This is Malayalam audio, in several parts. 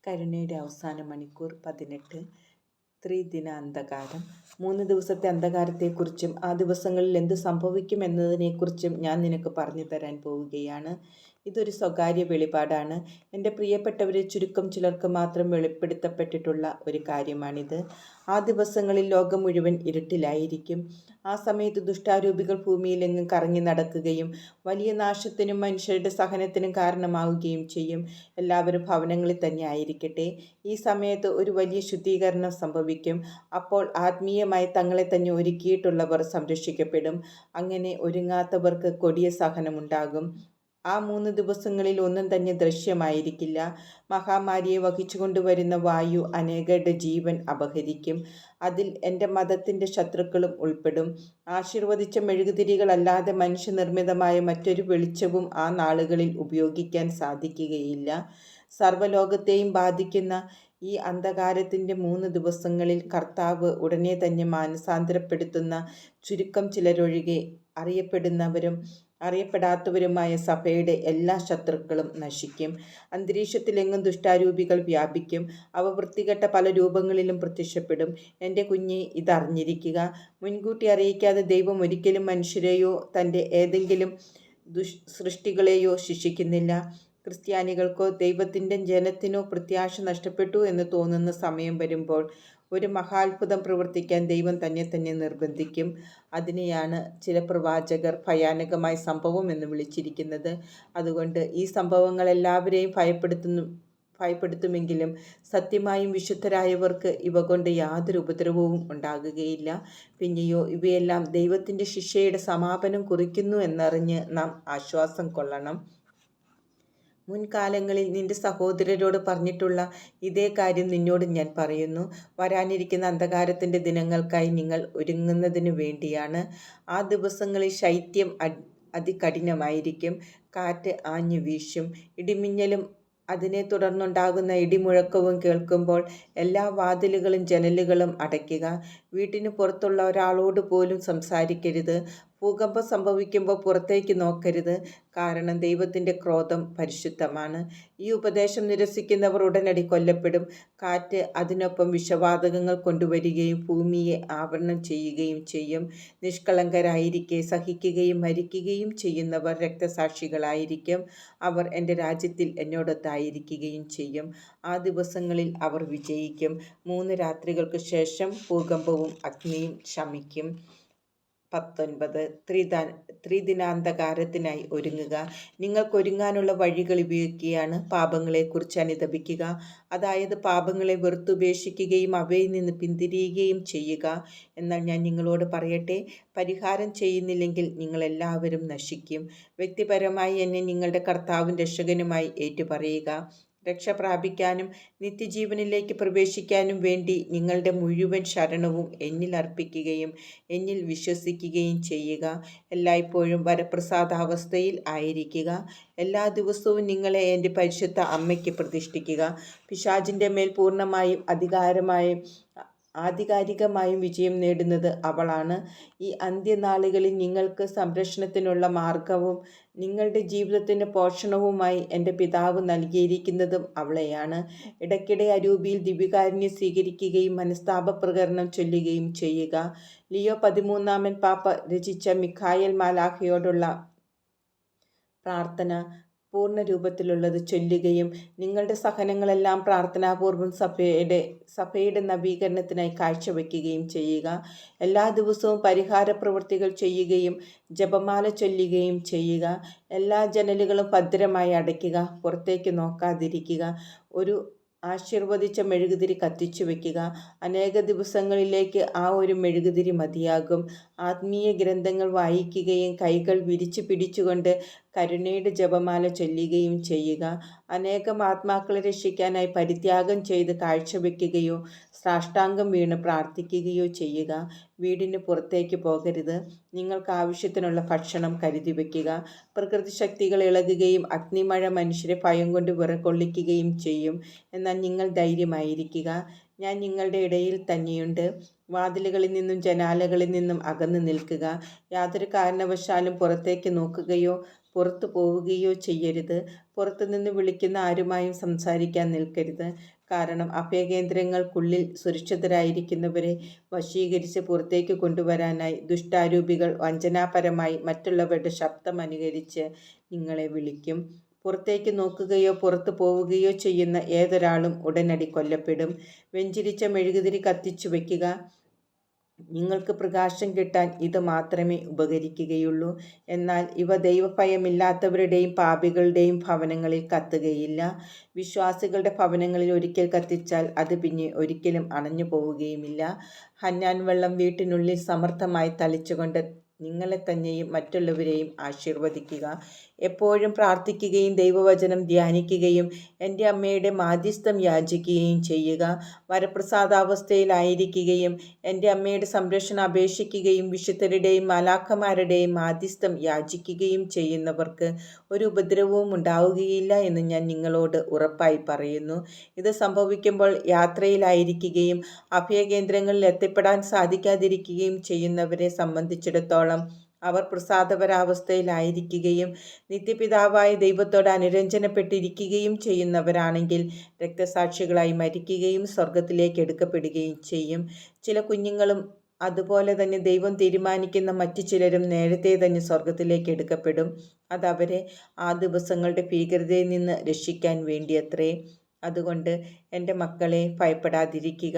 കരുണയുടെ അവസാന മണിക്കൂർ 18. ത്രിദിന അന്ധകാരം. 3 ദിവസത്തെ അന്ധകാരത്തെക്കുറിച്ചും ആ ദിവസങ്ങളിൽ എന്തു സംഭവിക്കും എന്നതിനെക്കുറിച്ചും ഞാൻ നിനക്ക് പറഞ്ഞു തരാൻ പോവുകയാണ്. ഇതൊരു സ്വകാര്യ വെളിപാടാണ്. എൻ്റെ പ്രിയപ്പെട്ടവരെ, ചുരുക്കം ചിലർക്ക് മാത്രം വെളിപ്പെടുത്തപ്പെട്ടിട്ടുള്ള ഒരു കാര്യമാണിത്. ആ ദിവസങ്ങളിൽ ലോകം മുഴുവൻ ഇരുട്ടിലായിരിക്കും. ആ സമയത്ത് ദുഷ്ടാരൂപികൾ ഭൂമിയിലെങ്ങും കറങ്ങി നടക്കുകയും വലിയ നാശത്തിനും മനുഷ്യരുടെ സഹനത്തിനും കാരണമാവുകയും ചെയ്യും. എല്ലാവരും ഭവനങ്ങളിൽ തന്നെ ആയിരിക്കട്ടെ. ഈ സമയത്ത് ഒരു വലിയ ശുദ്ധീകരണം സംഭവിക്കും. അപ്പോൾ ആത്മീയമായി തങ്ങളെ തന്നെ ഒരുക്കിയിട്ടുള്ളവർ സംരക്ഷിക്കപ്പെടും. അങ്ങനെ ഒരുങ്ങാത്തവർക്ക് കൊടിയ സഹനമുണ്ടാകും. ആ 3 ദിവസങ്ങളിൽ ഒന്നും തന്നെ ദൃശ്യമായിരിക്കില്ല. മഹാമാരിയെ വഹിച്ചുകൊണ്ടുവരുന്ന വായു അനേകരുടെ ജീവൻ അപഹരിക്കും. അതിൽ എൻ്റെ മതത്തിൻ്റെ ശത്രുക്കളും ഉൾപ്പെടും. ആശീർവദിച്ച മെഴുകുതിരികളല്ലാതെ മനുഷ്യനിർമ്മിതമായ മറ്റൊരു വെളിച്ചവും ആ നാളുകളിൽ ഉപയോഗിക്കാൻ സാധിക്കുകയില്ല. സർവ്വലോകത്തെയും ബാധിക്കുന്ന ഈ അന്ധകാരത്തിൻ്റെ 3 ദിവസങ്ങളിൽ കർത്താവ് ഉടനെ തന്നെ മാനസാന്തരപ്പെടുത്തുന്ന ചുരുക്കം ചിലരൊഴികെ അറിയപ്പെടാത്തവരുമായ സഭയുടെ എല്ലാ ശത്രുക്കളും നശിക്കും. അന്തരീക്ഷത്തിലെങ്ങും ദുഷ്ടാരൂപികൾ വ്യാപിക്കും. അവ വൃത്തികെട്ട പല രൂപങ്ങളിലും പ്രത്യക്ഷപ്പെടും. എൻ്റെ കുഞ്ഞെ, ഇതറിഞ്ഞിരിക്കുക. മുൻകൂട്ടി അറിയിക്കാതെ ദൈവം ഒരിക്കലും മനുഷ്യരെയോ തൻ്റെ ഏതെങ്കിലും സൃഷ്ടികളെയോ ശിക്ഷിക്കുന്നില്ല. ക്രിസ്ത്യാനികൾക്കോ ദൈവത്തിൻ്റെ ജനത്തിനോ പ്രത്യാശ നഷ്ടപ്പെട്ടു എന്ന് തോന്നുന്ന സമയം വരുമ്പോൾ ഒരു മഹാത്ഭുതം പ്രവർത്തിക്കാൻ ദൈവം തന്നെ നിർബന്ധിക്കും. അതിനെയാണ് ചില പ്രവാചകർ ഭയാനകമായ സംഭവം എന്ന് വിളിച്ചിരിക്കുന്നത്. അതുകൊണ്ട് ഈ സംഭവങ്ങൾ എല്ലാവരെയും ഭയപ്പെടുത്തുമെങ്കിലും സത്യമായും വിശുദ്ധരായവർക്ക് ഇവ കൊണ്ട് യാതൊരു ഉപദ്രവവും ഉണ്ടാകുകയില്ല. പിന്നെയോ ഇവയെല്ലാം ദൈവത്തിൻ്റെ ശിക്ഷയുടെ സമാപനം കുറിക്കുന്നു എന്നറിഞ്ഞ് നാം ആശ്വാസം കൊള്ളണം. മുൻകാലങ്ങളിൽ നിന്റെ സഹോദരരോട് പറഞ്ഞിട്ടുള്ള ഇതേ കാര്യം നിന്നോട് ഞാൻ പറയുന്നു. വരാനിരിക്കുന്ന അന്ധകാരത്തിൻ്റെ ദിനങ്ങൾക്കായി നിങ്ങൾ ഒരുങ്ങുന്നതിനു വേണ്ടിയാണ്. ആ ദിവസങ്ങളിൽ ശൈത്യം അതികഠിനമായിരിക്കും. കാറ്റ് ആഞ്ഞു വീശും. ഇടിമിന്നലും അതിനെ തുടർന്നുണ്ടാകുന്ന ഇടിമുഴക്കവും കേൾക്കുമ്പോൾ എല്ലാ വാതിലുകളും ജനലുകളും അടയ്ക്കുക. വീട്ടിന് പുറത്തുള്ള ഒരാളോട് പോലും സംസാരിക്കരുത്. ഭൂകമ്പം സംഭവിക്കുമ്പോൾ പുറത്തേക്ക് നോക്കരുത്. കാരണം ദൈവത്തിൻ്റെ ക്രോധം പരിശുദ്ധമാണ്. ഈ ഉപദേശം നിരസിക്കുന്നവർ ഉടനടി കൊല്ലപ്പെടും. കാറ്റ് അതിനൊപ്പം വിഷവാതകങ്ങൾ കൊണ്ടുവരികയും ഭൂമിയെ ആവരണം ചെയ്യുകയും ചെയ്യും. നിഷ്കളങ്കരായിരിക്കെ സഹിക്കുകയും മരിക്കുകയും ചെയ്യുന്നവർ രക്തസാക്ഷികളായിരിക്കും. അവർ എൻ്റെ രാജ്യത്തിൽ എന്നോടൊത്തായിരിക്കുകയും ചെയ്യും. ആ ദിവസങ്ങളിൽ അവർ വിജയിക്കും. 3 രാത്രികൾക്ക് ശേഷം ഭൂകമ്പവും അഗ്നിയും ശമിക്കും. 19. ത്രിദിനാന്തകാരത്തിനായി ഒരുങ്ങുക. നിങ്ങൾക്കൊരുങ്ങാനുള്ള വഴികൾ ഇവയൊക്കെയാണ്. പാപങ്ങളെക്കുറിച്ച് അനുതപിക്കുക, അതായത് പാപങ്ങളെ വെറുത്തുപേക്ഷിക്കുകയും അവയിൽ നിന്ന് പിന്തിരിയുകയും ചെയ്യുക. എന്നാൽ ഞാൻ നിങ്ങളോട് പറയട്ടെ, പരിഹാരം ചെയ്യുന്നില്ലെങ്കിൽ നിങ്ങളെല്ലാവരും നശിക്കും. വ്യക്തിപരമായി എന്നെ നിങ്ങളുടെ കർത്താവും രക്ഷകനുമായി ഏറ്റുപറയുക. രക്ഷ പ്രാപിക്കാനും നിത്യജീവനിലേക്ക് പ്രവേശിക്കാനും വേണ്ടി നിങ്ങളുടെ മുഴുവൻ ശരണവും എന്നിൽ അർപ്പിക്കുകയും എന്നിൽ വിശ്വസിക്കുകയും ചെയ്യുക. എല്ലായ്പ്പോഴും വരപ്രസാദാവസ്ഥയിൽ ആയിരിക്കുക. എല്ലാ ദിവസവും നിങ്ങളെ എൻ്റെ പരിശുദ്ധ അമ്മയ്ക്ക് പ്രതിഷ്ഠിക്കുക. പിശാചിൻ്റെ മേൽ പൂർണ്ണമായും ആധികാരികമായും വിജയം നേടുന്നത് അവളാണ്. ഈ അന്ത്യനാളുകളിൽ നിങ്ങൾക്ക് സംരക്ഷണത്തിനുള്ള മാർഗവും നിങ്ങളുടെ ജീവിതത്തിൻ്റെ പോഷണവുമായി എൻ്റെ പിതാവ് നൽകിയിരിക്കുന്നതും അവളെയാണ്. ഇടയ്ക്കിടെ അരൂപിയിൽ ദിവ്യകാരുണ്യം സ്വീകരിക്കുകയും മനസ്താപപ്രകരണം ചൊല്ലുകയും ചെയ്യുക. ലിയോ 13 പാപ്പ രചിച്ച മിഖായേൽ മാലാഖയോടുള്ള പ്രാർത്ഥന പൂർണ്ണ രൂപത്തിലുള്ളത് ചൊല്ലുകയും നിങ്ങളുടെ സഹനങ്ങളെല്ലാം പ്രാർത്ഥനാപൂർവം സഭയുടെ നവീകരണത്തിനായി കാഴ്ചവെക്കുകയും ചെയ്യുക. എല്ലാ ദിവസവും പരിഹാര പ്രവൃത്തികൾ ചെയ്യുകയും ജപമാല ചൊല്ലുകയും ചെയ്യുക. എല്ലാ ജനലുകളും ഭദ്രമായി അടയ്ക്കുക. പുറത്തേക്ക് നോക്കാതിരിക്കുക. ഒരു ആശീർവദിച്ച മെഴുകുതിരി കത്തിച്ചു വയ്ക്കുക. അനേക ദിവസങ്ങളിലേക്ക് ആ ഒരു മെഴുകുതിരി മതിയാകും. ആത്മീയ ഗ്രന്ഥങ്ങൾ വായിക്കുകയും കൈകൾ വിരിച്ചു പിടിച്ചുകൊണ്ട് കരുണയുടെ ജപമാല ചൊല്ലുകയും ചെയ്യുക. അനേകം ആത്മാക്കളെ രക്ഷിക്കാനായി പരിത്യാഗം ചെയ്ത് കാഴ്ചവെക്കുകയോ സാഷ്ടാംഗം വീണ് പ്രാർത്ഥിക്കുകയോ ചെയ്യുക. വീടിന് പുറത്തേക്ക് പോകരുത്. നിങ്ങൾക്ക് ആവശ്യത്തിനുള്ള ഭക്ഷണം കരുതി വയ്ക്കുക. പ്രകൃതി ശക്തികൾ ഇളകുകയും അഗ്നിമഴ മനുഷ്യരെ ഭയം കൊണ്ട് വിറകൊള്ളിക്കുകയും ചെയ്യും. എന്നാൽ നിങ്ങൾ ധൈര്യമായിരിക്കുക. ഞാൻ നിങ്ങളുടെ ഇടയിൽ തന്നെയുണ്ട്. വാതിലുകളിൽ നിന്നും ജനാലകളിൽ നിന്നും അകന്നു നിൽക്കുക. യാതൊരു കാരണവശാലും പുറത്തേക്ക് നോക്കുകയോ പുറത്തു പോവുകയോ ചെയ്യരുത്. പുറത്തുനിന്ന് വിളിക്കുന്ന ആരുമായും സംസാരിക്കാൻ നിൽക്കരുത്. കാരണം അഭയകേന്ദ്രങ്ങൾക്കുള്ളിൽ സുരക്ഷിതരായിരിക്കുന്നവരെ വശീകരിച്ച് പുറത്തേക്ക് കൊണ്ടുവരാനായി ദുഷ്ടാരൂപികൾ വഞ്ചനാപരമായി മറ്റുള്ളവരുടെ ശബ്ദം അനുകരിച്ച് നിങ്ങളെ വിളിക്കും. പുറത്തേക്ക് നോക്കുകയോ പുറത്തു പോവുകയോ ചെയ്യുന്ന ഏതൊരാളും ഉടനടി കൊല്ലപ്പെടും. വെഞ്ചിരിച്ച മെഴുകുതിരി കത്തിച്ചു വയ്ക്കുക. നിങ്ങൾക്ക് പ്രകാശം കിട്ടാൻ ഇത് മാത്രമേ ഉപകരിക്കുകയുള്ളൂ. എന്നാൽ ഇവ ദൈവഭയമില്ലാത്തവരുടെയും പാപികളുടെയും ഭവനങ്ങളിൽ കത്തുകയില്ല. വിശ്വാസികളുടെ ഭവനങ്ങളിൽ ഒരിക്കൽ കത്തിച്ചാൽ അത് പിന്നെ ഒരിക്കലും അണഞ്ഞു പോവുകയുമില്ല. ഹന്നാൻ വെള്ളം വീട്ടിനുള്ളിൽ സമർത്ഥമായി തളിച്ചുകൊണ്ട് നിങ്ങളെ തന്നെയും മറ്റുള്ളവരെയും ആശീർവദിക്കുക. എപ്പോഴും പ്രാർത്ഥിക്കുകയും ദൈവവചനം ധ്യാനിക്കുകയും എൻ്റെ അമ്മയുടെ മാധ്യസ്ഥം യാചിക്കുകയും ചെയ്യുക. വരപ്രസാദാവസ്ഥയിലായിരിക്കുകയും എൻ്റെ അമ്മയുടെ സംരക്ഷണം അപേക്ഷിക്കുകയും വിശുദ്ധരുടെയും മാലാഖമാരുടെയും മാധ്യസ്ഥം യാചിക്കുകയും ചെയ്യുന്നവർക്ക് ഒരു ഉപദ്രവവും ഉണ്ടാവുകയില്ല എന്ന് ഞാൻ നിങ്ങളോട് ഉറപ്പായി പറയുന്നു. ഇത് സംഭവിക്കുമ്പോൾ യാത്രയിലായിരിക്കുകയും അഭയകേന്ദ്രങ്ങളിൽ എത്തിപ്പെടാൻ സാധിക്കാതിരിക്കുകയും ചെയ്യുന്നവരെ സംബന്ധിച്ചിടത്തോളം അവർ പ്രസാദപരാവസ്ഥയിലായിരിക്കുകയും നിത്യപിതാവായ ദൈവത്തോട് അനുരഞ്ജനപ്പെട്ടിരിക്കുകയും ചെയ്യുന്നവരാണെങ്കിൽ രക്തസാക്ഷികളായി മരിക്കുകയും സ്വർഗത്തിലേക്ക് എടുക്കപ്പെടുകയും ചെയ്യും. ചില കുഞ്ഞുങ്ങളും അതുപോലെ തന്നെ ദൈവം തീരുമാനിക്കുന്ന മറ്റു ചിലരും നേരത്തെ തന്നെ സ്വർഗത്തിലേക്ക് എടുക്കപ്പെടും. അതവരെ ആ ദിവസങ്ങളുടെ ഭീകരതയിൽ നിന്ന് രക്ഷിക്കാൻ വേണ്ടിയത്രേ. അതുകൊണ്ട് എൻ്റെ മക്കളെ, ഭയപ്പെടാതിരിക്കുക.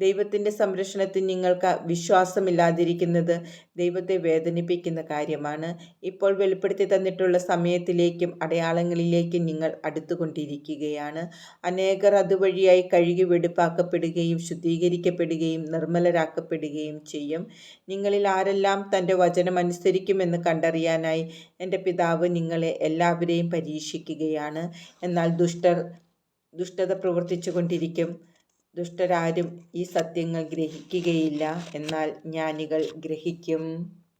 ദൈവത്തിൻ്റെ സംരക്ഷണത്തിൽ നിങ്ങൾക്ക് വിശ്വാസമില്ലാതിരിക്കുന്നത് ദൈവത്തെ വേദനിപ്പിക്കുന്ന കാര്യമാണ്. ഇപ്പോൾ വെളിപ്പെടുത്തി തന്നിട്ടുള്ള സമയത്തിലേക്കും അടയാളങ്ങളിലേക്കും നിങ്ങൾ അടുത്തുകൊണ്ടിരിക്കുകയാണ്. അനേകർ അതുവഴിയായി കഴുകി വെടിപ്പാക്കപ്പെടുകയും ശുദ്ധീകരിക്കപ്പെടുകയും നിർമ്മലരാക്കപ്പെടുകയും ചെയ്യും. നിങ്ങളിൽ ആരെല്ലാം തൻ്റെ വചനം അനുസരിക്കുമെന്ന് കണ്ടറിയാനായി എൻ്റെ പിതാവ് നിങ്ങളെ എല്ലാവരെയും പരീക്ഷിക്കുകയാണ്. എന്നാൽ ദുഷ്ടത പ്രവർത്തിച്ചു കൊണ്ടിരിക്കും. ദുഷ്ടരാരും ഈ സത്യങ്ങൾ ഗ്രഹിക്കുകയില്ല. എന്നാൽ ജ്ഞാനികൾ ഗ്രഹിക്കും.